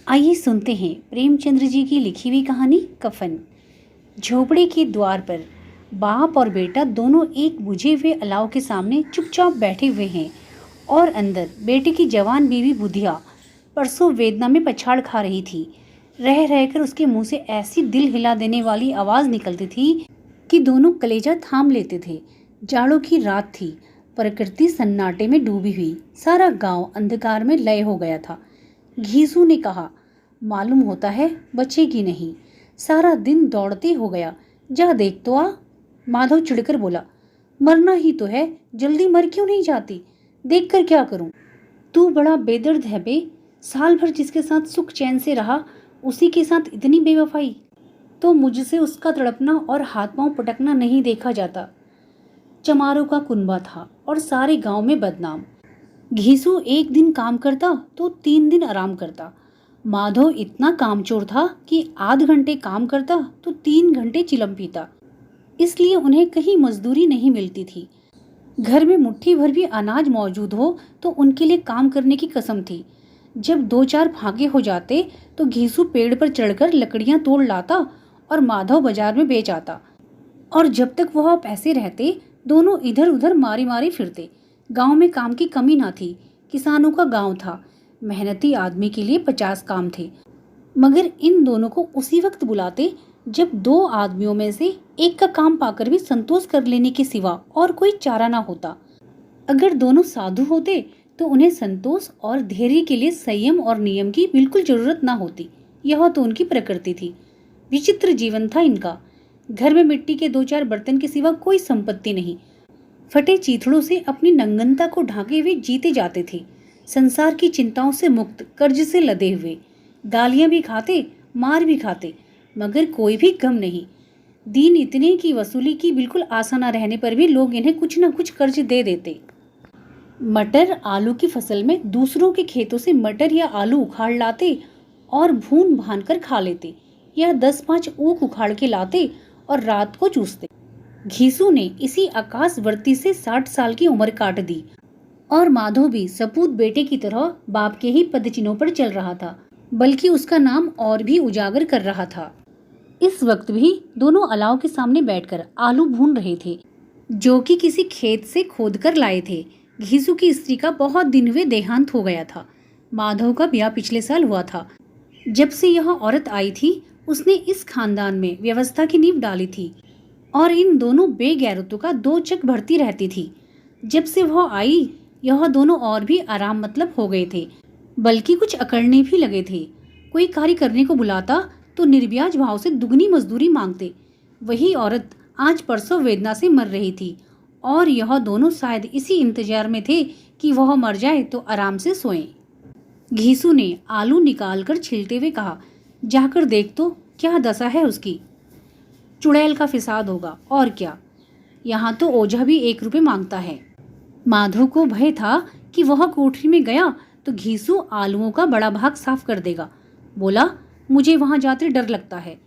आइए सुनते हैं प्रेमचंद्र जी की लिखी हुई कहानी कफन। झोपड़े के द्वार पर बाप और बेटा दोनों एक बुझे हुए अलाव के सामने चुपचाप बैठे हुए हैं और अंदर बेटे की जवान बीवी बुधिया परसों वेदना में पछाड़ खा रही थी। रह रहकर उसके मुंह से ऐसी दिल हिला देने वाली आवाज निकलती थी कि दोनों कलेजा थाम लेते थे। जाड़ों की रात थी, प्रकृति सन्नाटे में डूबी हुई, सारा गांव अंधकार में लय हो गया था। घीसू ने कहा, मालूम होता है बचेगी नहीं, सारा दिन दौड़ते हो गया, जा देख तो आ। माधव चिढ़कर बोला, मरना ही तो है, जल्दी मर क्यों नहीं जाती, देख कर क्या करूं। तू बड़ा बेदर्द है बे, साल भर जिसके साथ सुख चैन से रहा उसी के साथ इतनी बेवफाई। तो मुझसे उसका तड़पना और हाथ पांव पटकना नहीं देखा जाता। चमारों का कुनबा था और सारे गांव में बदनाम। घीसू एक दिन काम करता तो 3 दिन आराम करता। माधव इतना कामचोर था कि आध घंटे काम करता तो 3 घंटे चिलम पीता। इसलिए उन्हें कहीं मजदूरी नहीं मिलती थी। घर में मुट्ठी भर भी अनाज मौजूद हो तो उनके लिए काम करने की कसम थी। जब 2-4 भागे हो जाते तो घीसू पेड़ पर चढ़कर लकड़ियां तोड़ लाता और माधव बाजार में बेच आता। और जब तक वह पैसे रहते दोनों इधर उधर मारी मारी फिरते। गांव में काम की कमी ना थी, किसानों का गांव था, मेहनती आदमी के लिए 50 काम थे। मगर इन दोनों को उसी वक्त बुलाते जब 2 आदमियों में से एक का काम पाकर भी संतोष कर लेने के सिवा और कोई चारा ना होता। अगर दोनों साधु होते तो उन्हें संतोष और धैर्य के लिए संयम और नियम की बिल्कुल जरूरत ना होती। यह तो उनकी प्रकृति थी। विचित्र जीवन था इनका। घर में मिट्टी के 2-4 बर्तन के सिवा कोई संपत्ति नहीं। फटे चीथड़ों से अपनी नंगनता को ढाके हुए जीते जाते थे। संसार की चिंताओं से मुक्त, कर्ज से लदे हुए। गालियां भी खाते, मार भी खाते, मगर कोई भी गम नहीं। दीन इतने की वसूली की बिल्कुल आशा न रहने पर भी लोग इन्हें कुछ न कुछ कर्ज दे देते। मटर आलू की फसल में दूसरों के खेतों से मटर या आलू उखाड़ लाते और भून भान कर खा लेते, या 10-5 ऊख उखाड़ के लाते और रात को चूसते। घीसू ने इसी आकाशवर्ती से 60 साल की उम्र काट दी और माधव भी सपूत बेटे की तरह बाप के ही पदचिन्हों पर चल रहा था, बल्कि उसका नाम और भी उजागर कर रहा था। इस वक्त भी दोनों अलाव के सामने बैठकर आलू भून रहे थे, जो कि किसी खेत से खोद कर लाए थे। घीसू की स्त्री का बहुत दिन हुए देहांत हो गया था। माधव का ब्याह पिछले साल हुआ था। जब से यह औरत आई थी उसने इस खानदान में व्यवस्था की नींव डाली थी और इन दोनों बेगैरतों का 2 चक भरती रहती थी। जब से वह आई यह दोनों और भी आराम मतलब हो गए थे, बल्कि कुछ अकड़ने भी लगे थे। कोई कार्य करने को बुलाता तो निर्ब्याज भाव से दुगनी मजदूरी मांगते। वही औरत आज परसों वेदना से मर रही थी और यह दोनों शायद इसी इंतजार में थे कि वह मर जाए तो आराम से सोएं। घीसू ने आलू निकालकर छीलते हुए कहा, जाकर देख तो क्या दशा है उसकी। चुड़ैल का फिसाद होगा और क्या, यहाँ तो ओझा भी 1 रुपये मांगता है। माधव को भय था कि वह कोठरी में गया तो घीसू आलुओं का बड़ा भाग साफ कर देगा। बोला, मुझे वहां जाते डर लगता है।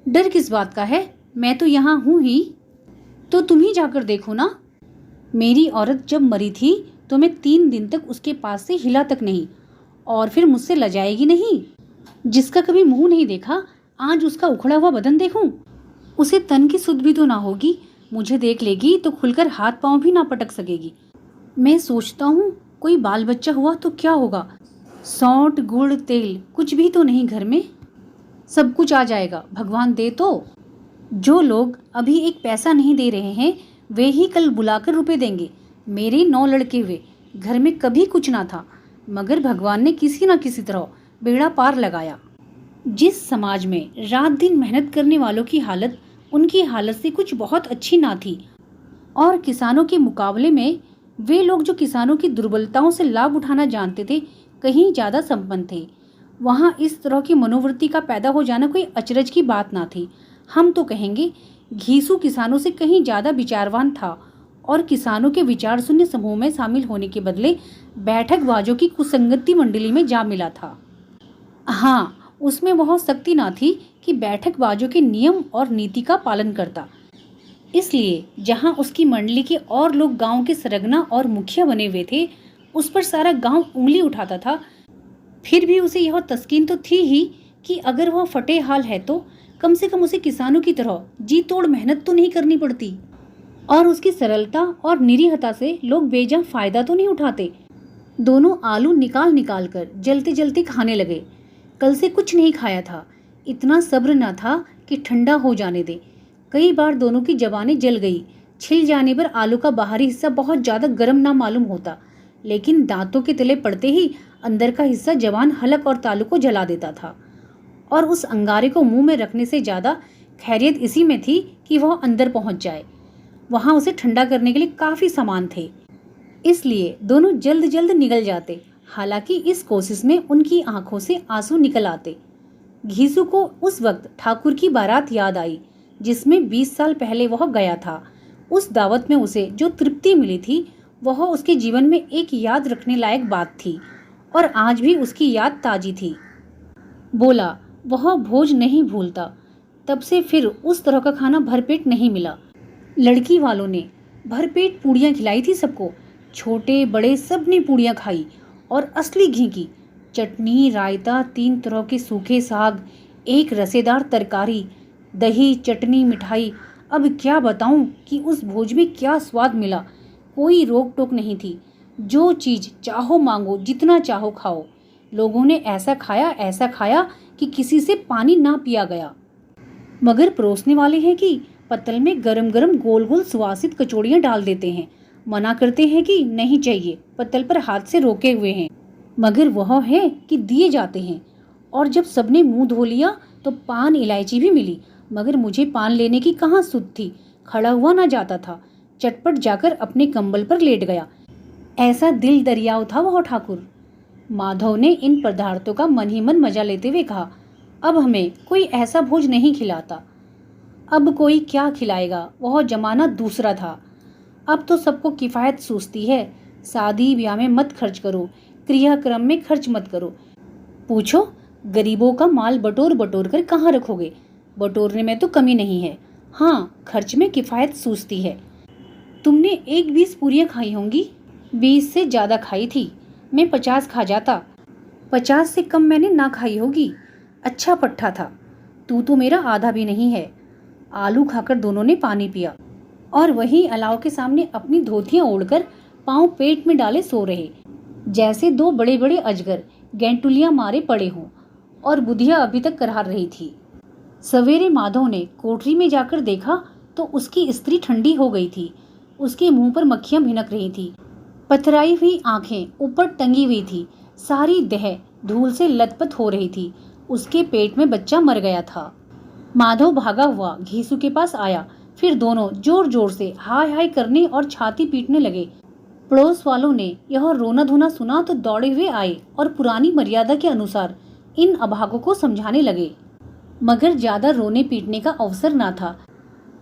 डर किस बात का है, मैं तो यहाँ हूँ ही। तो तुम ही जाकर देखो ना। मेरी औरत जब मरी थी तो मैं 3 दिन तक उसके पास से हिला तक नहीं, और फिर मुझसे लजाएगी नहीं। जिसका कभी मुंह नहीं देखा आज उसका उखड़ा हुआ बदन देखूं। उसे तन की सुध भी तो ना होगी, मुझे देख लेगी तो खुलकर हाथ पांव भी ना पटक सकेगी। मैं सोचता हूँ कोई बाल बच्चा हुआ तो क्या होगा। सौंठ गुड़ तेल कुछ भी तो नहीं घर में, सब कुछ आ जाएगा, भगवान दे तो। जो लोग अभी 1 पैसा नहीं दे रहे हैं वे ही कल बुलाकर रुपए देंगे। मेरे 9 लड़के हुए, घर में कभी कुछ ना था, मगर भगवान ने किसी न किसी तरह बेड़ा पार लगाया। जिस समाज में रात दिन मेहनत करने वालों की हालत उनकी हालत से कुछ बहुत अच्छी ना थी, और किसानों के मुकाबले में वे लोग जो किसानों की दुर्बलताओं से लाभ उठाना जानते थे कहीं ज़्यादा संपन्न थे, वहाँ इस तरह की मनोवृत्ति का पैदा हो जाना कोई अचरज की बात ना थी। हम तो कहेंगे घीसू किसानों से कहीं ज़्यादा विचारवान था और किसानों के विचार शून्य समूह में शामिल होने के बदले बैठकबाजों की कुसंगति मंडली में जा मिला था। हाँ, उसमें बहुत शक्ति ना थी कि बैठकबाजों के नियम और नीति का पालन करता। इसलिए जहाँ उसकी मंडली के और लोग गांव के सरगना और मुखिया बने हुए थे, उस पर सारा गांव उंगली उठाता था फिर भी उसे यह तस्कीन तो थी ही कि अगर वह फटे हाल है तो कम से कम उसे किसानों की तरह जी तोड़ मेहनत तो नहीं करनी पड़ती, और उसकी सरलता और निरीहता से लोग बेजा फायदा तो नहीं उठाते। दोनों आलू निकाल निकाल कर जलते जलते खाने लगे। कल से कुछ नहीं खाया था, इतना सब्र न था कि ठंडा हो जाने दे। कई बार दोनों की जबानें जल गई। छिल जाने पर आलू का बाहरी हिस्सा बहुत ज़्यादा गर्म ना मालूम होता, लेकिन दांतों के तले पड़ते ही अंदर का हिस्सा जबान हलक और तालू को जला देता था। और उस अंगारे को मुंह में रखने से ज़्यादा खैरियत इसी में थी कि वह अंदर पहुंच जाए। वहां उसे ठंडा करने के लिए काफ़ी सामान थे, इसलिए दोनों जल्द जल्द निकल जाते। हालांकि इस कोशिश में उनकी आंखों से आंसू निकल आते। घीसू को उस वक्त ठाकुर की बारात याद आई जिसमें 20 साल पहले वह गया था। उस दावत में उसे जो तृप्ति मिली थी वह उसके जीवन में एक याद रखने लायक बात थी, और आज भी उसकी याद ताजी थी। बोला, वह भोज नहीं भूलता। तब से फिर उस तरह का खाना भरपेट नहीं मिला। लड़की वालों ने भरपेट पूड़ियाँ खिलाई थी सबको। छोटे बड़े सब ने पूड़ियाँ खाई, और असली घी की चटनी, रायता, 3 तरह के सूखे साग, एक रसेदार तरकारी, दही, चटनी, मिठाई। अब क्या बताऊं कि उस भोज में क्या स्वाद मिला। कोई रोक टोक नहीं थी, जो चीज़ चाहो मांगो, जितना चाहो खाओ। लोगों ने ऐसा खाया कि किसी से पानी ना पिया गया। मगर परोसने वाले हैं कि पत्तल में गरम गरम गोल गोल सुवासित कचौड़ियाँ डाल देते हैं। मना करते हैं कि नहीं चाहिए, पत्तल पर हाथ से रोके हुए हैं। मगर वह है कि दिए जाते हैं। और जब सबने मुंह धो लिया तो पान इलायची भी मिली, मगर मुझे पान लेने की कहाँ सुध थी। खड़ा हुआ ना जाता था। चटपट जाकर अपने कंबल पर लेट गया। ऐसा दिल दरियाव था वह ठाकुर। माधव ने इन पदार्थों का मन ही मन मजा लेते हुए कहा, अब हमें कोई ऐसा भोज नहीं खिलाता। अब कोई क्या खिलाएगा, वह जमाना दूसरा था। अब तो सबको किफ़ायत सूझती है। शादी ब्याह में मत खर्च करो, क्रियाक्रम में खर्च मत करो। पूछो, गरीबों का माल बटोर बटोर कर कहाँ रखोगे? बटोरने में तो कमी नहीं है, हाँ खर्च में किफ़ायत सूझती है। तुमने 1-20 पूरियाँ खाई होंगी। 20 से ज़्यादा खाई थी। मैं 50 खा जाता। 50 से कम मैंने ना खाई होगी। अच्छा पट्ठा था। तू तो मेरा आधा भी नहीं है। आलू खाकर दोनों ने पानी पिया, और वहीं अलाव के सामने अपनी धोतियाँ ओढ़कर पाँव पेट में डाले सो रहे, जैसे 2 बड़े बड़े अजगर गेंटुलियाँ मारे पड़े हों। और बुधिया अभी तक करार रही थी। सवेरे माधव ने कोठरी में जाकर देखा तो उसकी स्त्री ठंडी हो गई थी। उसके मुंह पर मक्खियां भिनक रही थी। पथराई हुई आंखें ऊपर टंगी हुई थी। सारी देह धूल से लथपथ हो रही थी। उसके पेट में बच्चा मर गया था। माधव भागा हुआ घीसू के पास आया। फिर दोनों जोर जोर से हाय हाय करने और छाती पीटने लगे। पड़ोस वालों ने यह रोना धोना सुना तो दौड़े हुए आए और पुरानी मर्यादा के अनुसार इन अभागों को समझाने लगे। मगर ज्यादा रोने पीटने का अवसर ना था।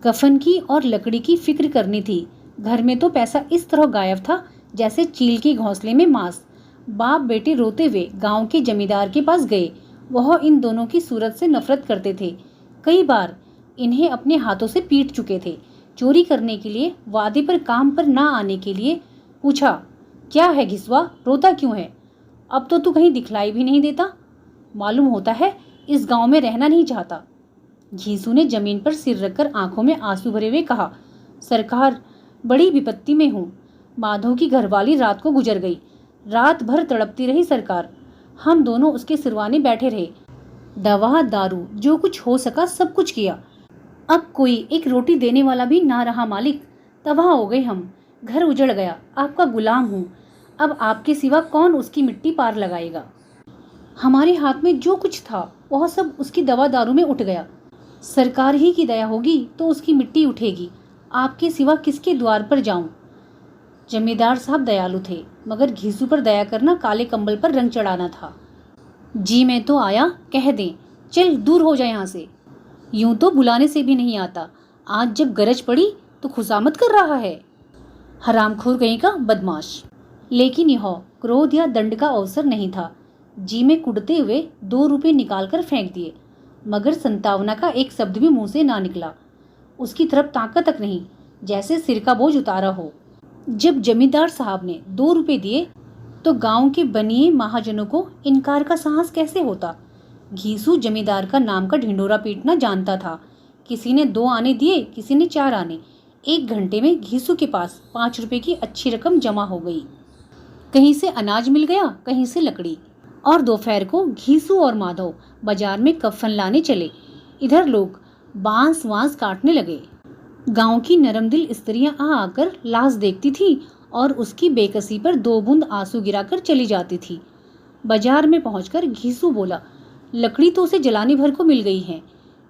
कफन की और लकड़ी की फिक्र करनी थी। घर में तो पैसा इस तरह गायब था जैसे चील के घोंसले में मांस। बाप बेटे रोते हुए गांव के जमींदार के पास गए। वह इन दोनों की सूरत से नफरत करते थे। कई बार इन्हें अपने हाथों से पीट चुके थे। चोरी करने के लिए, वादे पर काम पर ना आने के लिए। पूछा, क्या है घिसवा, रोता क्यों है? अब तो तू कहीं दिखलाई भी नहीं देता। मालूम होता है इस गांव में रहना नहीं चाहता। घीसू ने जमीन पर सिर रखकर आंखों में आंसू भरे हुए कहा, सरकार बड़ी विपत्ति में हूँ। माधव की घरवाली रात को गुजर गई। रात भर तड़पती रही सरकार। हम दोनों उसके सिरवाने बैठे रहे। दवा दारू जो कुछ हो सका सब कुछ किया। अब कोई एक रोटी देने वाला भी ना रहा मालिक। तबाह हो गए हम। घर उजड़ गया। आपका गुलाम हूँ। अब आपके सिवा कौन उसकी मिट्टी पार लगाएगा? हमारे हाथ में जो कुछ था वह सब उसकी दवा दारू में उठ गया। सरकार ही की दया होगी तो उसकी मिट्टी उठेगी। आपके सिवा किसके द्वार पर जाऊं? जमींदार साहब दयालु थे, मगर घीसू पर दया करना काले कंबल पर रंग चढ़ाना था। जी मैं तो आया, कह दें चल दूर हो जाए यहाँ से। यूं तो बुलाने से भी नहीं आता। आज जब गरज पड़ी तो खुशामद कर रहा है। हरामखोर कहीं का बदमाश। लेकिन यह क्रोध या दंड का अवसर नहीं था। जी में कुड़ते हुए 2 रुपये निकालकर फेंक दिए, मगर संतावना का एक शब्द भी मुंह से ना निकला। उसकी तरफ ताकत तक नहीं, जैसे सिर का बोझ उतारा हो। जब जमींदार साहब ने 2 रुपये दिए तो गांव के बनिए महाजनों को इनकार का साहस कैसे होता। घीसू जमींदार का नाम का ढिंडोरा पीटना जानता था। किसी ने 2 आने दिए, किसी ने 4 आने। 1 घंटे में घीसू के पास 5 रुपए की अच्छी रकम जमा हो गई। कहीं से अनाज मिल गया, कहीं से लकड़ी। और दोपहर को घीसू और माधव बाजार में कफन लाने चले। इधर लोग बांस वांस काटने लगे। गांव की नरमदिल स्त्रियां आकर लाश देखती थी और उसकी बेकसी पर 2 बूंद आंसू गिराकर चली जाती थी। बाजार में पहुंचकर घीसू बोला, लकड़ी तो उसे जलाने भर को मिल गई है।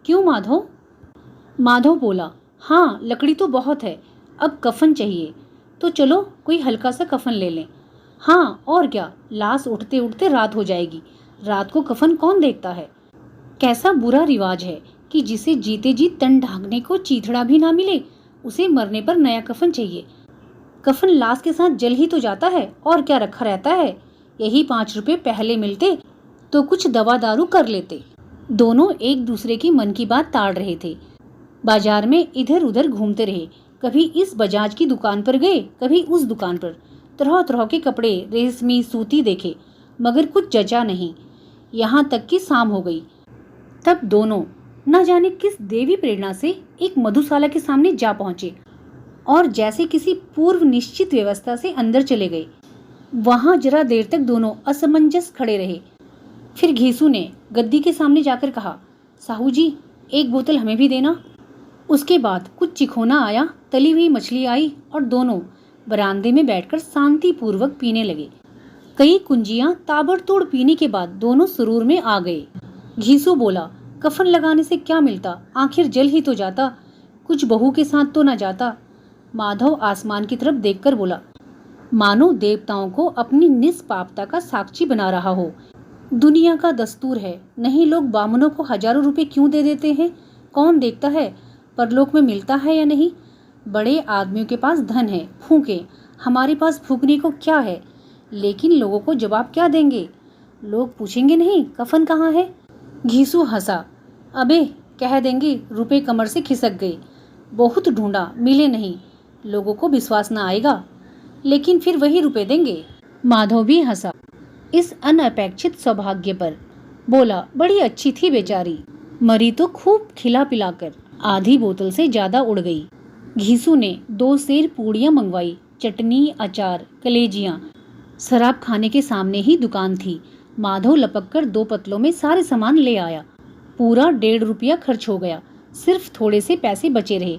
क्यों माधव? माधव बोला, हाँ लकड़ी तो बहुत है, अब कफन चाहिए। तो चलो कोई हल्का सा कफन ले लें। हाँ और क्या, लाश उठते उठते रात हो जाएगी। रात को कफन कौन देखता है। कैसा बुरा रिवाज है कि जिसे जीते जी तन ढांकने को चीथड़ा भी ना मिले, उसे मरने पर नया कफन चाहिए। कफन लाश के साथ जल ही तो जाता है, और क्या रखा रहता है। यही 5 रुपए पहले मिलते तो कुछ दवा दारू कर लेते। दोनों एक दूसरे की मन की बात ताड़ रहे थे। बाजार में इधर उधर घूमते रहे। कभी इस बजाज की दुकान पर गए, कभी उस दुकान पर। तरह तरह के कपड़े, रेशमी, सूती देखे, मगर कुछ जचा नहीं। यहाँ तक कि शाम हो गई। तब दोनों न जाने किस देवी प्रेरणा से एक मधुशाला के सामने जा पहुंचे और जैसे किसी पूर्व निश्चित व्यवस्था से अंदर चले गए। वहां जरा देर तक दोनों असमंजस खड़े रहे। फिर घीसू ने गद्दी के सामने जाकर कहा, साहू जी 1 बोतल हमें भी देना। उसके बाद कुछ चिखोना आया, तली हुई मछली आई और दोनों बरामदे में बैठकर शांतिपूर्वक पीने लगे। कई कुंजियां ताबड़तोड़ पीने के बाद दोनों सुरूर में आ गए। घीसू बोला, कफन लगाने से क्या मिलता, आखिर जल ही तो जाता, कुछ बहू के साथ तो न जाता। माधव आसमान की तरफ देखकर बोला, मानो देवताओं को अपनी निष्पापता का साक्षी बना रहा हो। दुनिया का दस्तूर है, नहीं लोग बामनों को हजारों रुपए क्यों दे देते हैं, कौन देखता है परलोक में मिलता है या नहीं। बड़े आदमियों के पास धन है, फूके, हमारे पास फूकने को क्या है। लेकिन लोगों को जवाब क्या देंगे। लोग पूछेंगे नहीं कफन कहाँ है। घीसू हंसा, अबे कह देंगे रुपए कमर से खिसक गए, बहुत ढूंढा मिले नहीं, लोगों को विश्वास न आएगा, लेकिन फिर वही रुपए देंगे। माधव भी हंसा इस अनअपेक्षित सौभाग्य पर। बोला, बड़ी अच्छी थी बेचारी, मरी तो खूब खिला पिलाकर, आधी बोतल से ज्यादा उड़ गई। घीसू ने 2 सेर पूड़ियां मंगवाई, चटनी, अचार, कलेजियां। शराब खाने के सामने ही दुकान थी। माधव लपककर 2 पतलों में सारे सामान ले आया। पूरा 1.5 रुपया खर्च हो गया, सिर्फ थोड़े से पैसे बचे रहे।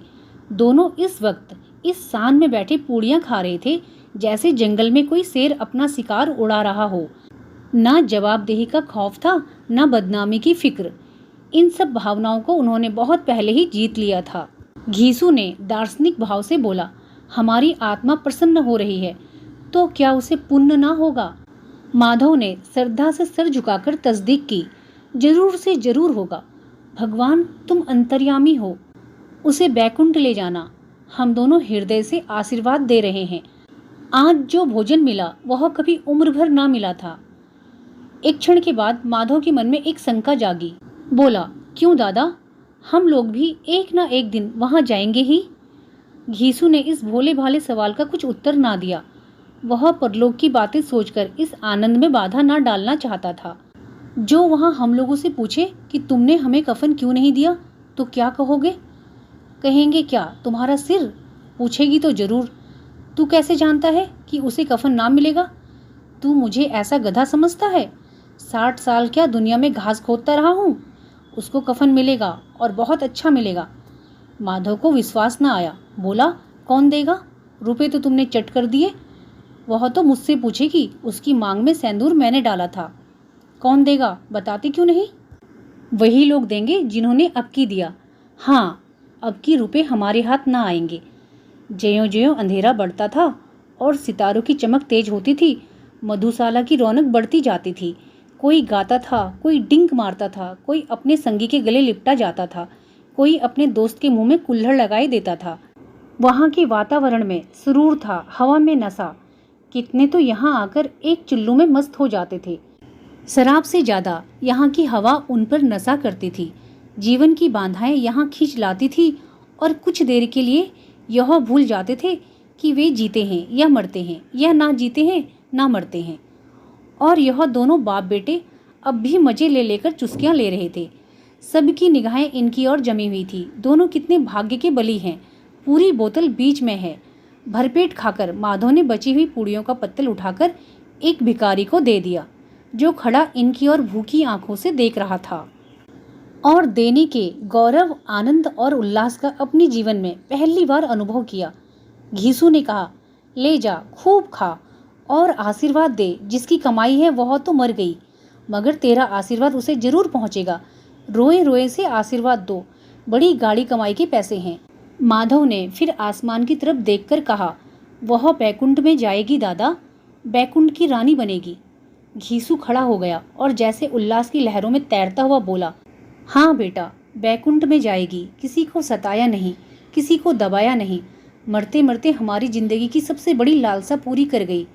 दोनों इस वक्त इस सान में बैठे पूड़ियां खा रहे थे जैसे जंगल में कोई शेर अपना शिकार उड़ा रहा हो। ना जवाबदेही का खौफ था, ना बदनामी की फिक्र। इन सब भावनाओं को उन्होंने बहुत पहले ही जीत लिया था। घीसू ने दार्शनिक भाव से बोला, हमारी आत्मा प्रसन्न हो रही है तो क्या उसे पुण्य ना होगा। माधव ने श्रद्धा से सर झुकाकर तस्दीक की, जरूर से जरूर होगा। भगवान तुम अंतर्यामी हो, उसे बैकुंठ ले जाना। हम दोनों हृदय से आशीर्वाद दे रहे हैं। आज जो भोजन मिला वह कभी उम्र भर ना मिला था। एक क्षण के बाद माधव के मन में एक शंका जागी। बोला, क्यों दादा, हम लोग भी एक ना एक दिन वहां जाएंगे ही। घीसू ने इस भोले भाले सवाल का कुछ उत्तर ना दिया। वह परलोक की बातें सोचकर इस आनंद में बाधा ना डालना चाहता था। जो वहां हम लोगों से पूछे कि तुमने हमें कफन क्यों नहीं दिया, तो क्या कहोगे। कहेंगे क्या, तुम्हारा सिर। पूछेगी तो जरूर, तू कैसे जानता है कि उसे कफन ना मिलेगा। तू मुझे ऐसा गधा समझता है। 60 साल क्या दुनिया में घास खोदता रहा हूँ। उसको कफन मिलेगा और बहुत अच्छा मिलेगा। माधव को विश्वास न आया। बोला, कौन देगा, रुपए तो तुमने चट कर दिए। वह तो मुझसे पूछेगी, उसकी मांग में सिंदूर मैंने डाला था। कौन देगा, बताते क्यों नहीं। वही लोग देंगे जिन्होंने अब की दिया। हाँ, अब की रुपए हमारे हाथ ना आएंगे। ज्यों ज्यों अंधेरा बढ़ता था और सितारों की चमक तेज होती थी, मधुशाला की रौनक बढ़ती जाती थी। कोई गाता था, कोई डिंक मारता था, कोई अपने संगी के गले लिपटा जाता था, कोई अपने दोस्त के मुंह में कुल्हड़ लगाए देता था। वहाँ के वातावरण में सुरूर था, हवा में नशा। कितने तो यहाँ आकर एक चुल्लू में मस्त हो जाते थे। शराब से ज्यादा यहाँ की हवा उन पर नशा करती थी। जीवन की बाधाएं यहाँ खींच लाती थी और कुछ देर के लिए यह भूल जाते थे कि वे जीते हैं या मरते हैं या ना जीते हैं ना मरते हैं। और यह दोनों बाप बेटे अब भी मजे ले लेकर चुस्कियां ले रहे थे। सबकी निगाहें इनकी ओर जमी हुई थी। दोनों कितने भाग्य के बली हैं। पूरी बोतल बीच में है। भरपेट खाकर माधव ने बची हुई पूड़ियों का पत्तल उठाकर एक भिखारी को दे दिया, जो खड़ा इनकी ओर भूखी आंखों से देख रहा था। और देने के गौरव, आनंद और उल्लास का अपने जीवन में पहली बार अनुभव किया। घीसू ने कहा, ले जा, खूब खा और आशीर्वाद दे। जिसकी कमाई है वह तो मर गई, मगर तेरा आशीर्वाद उसे जरूर पहुंचेगा। रोए रोए से आशीर्वाद दो, बड़ी गाड़ी कमाई के पैसे हैं। माधव ने फिर आसमान की तरफ देखकर कहा, वह बैकुंठ में जाएगी दादा, बैकुंठ की रानी बनेगी। घीसू खड़ा हो गया और जैसे उल्लास की लहरों में तैरता हुआ बोला, हाँ बेटा, बैकुंठ में जाएगी। किसी को सताया नहीं, किसी को दबाया नहीं, मरते मरते हमारी जिंदगी की सबसे बड़ी लालसा पूरी कर गई।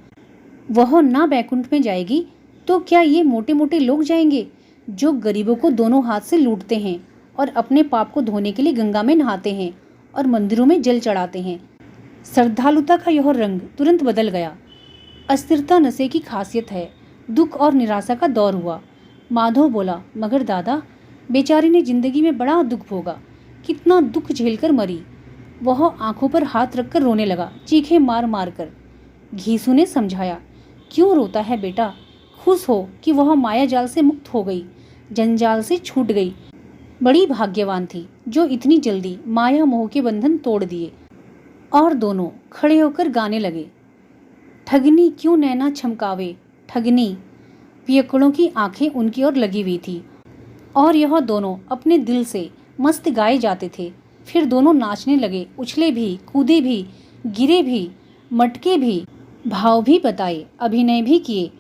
वह ना बैकुंठ में जाएगी तो क्या ये मोटे मोटे लोग जाएंगे, जो गरीबों को दोनों हाथ से लूटते हैं और अपने पाप को धोने के लिए गंगा में नहाते हैं और मंदिरों में जल चढ़ाते हैं। श्रद्धालुता का यह रंग तुरंत बदल गया। अस्थिरता नशे की खासियत है। दुख और निराशा का दौर हुआ। माधव बोला, मगर दादा, बेचारी ने जिंदगी में बड़ा दुख भोगा, कितना दुख झेलकर मरी। वह आंखों पर हाथ रखकर रोने लगा, चीखें मार मार कर। घीसू ने समझाया, क्यों रोता है बेटा, खुश हो कि वह माया जाल से मुक्त हो गई, जंजाल से छूट गई। बड़ी भाग्यवान थी जो इतनी जल्दी माया मोह के बंधन तोड़ दिए। और दोनों खड़े होकर गाने लगे, ठगनी क्यों नैना छमकावे, ठगनी। पियक्कड़ों की आंखें उनकी ओर लगी हुई थी और यह दोनों अपने दिल से मस्त गाए जाते थे। फिर दोनों नाचने लगे, उछले भी, कूदे भी, गिरे भी, मटके भी, भाव भी बताए, अभिनय भी किए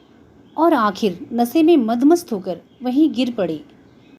और आखिर नशे में मदमस्त होकर वहीं गिर पड़े।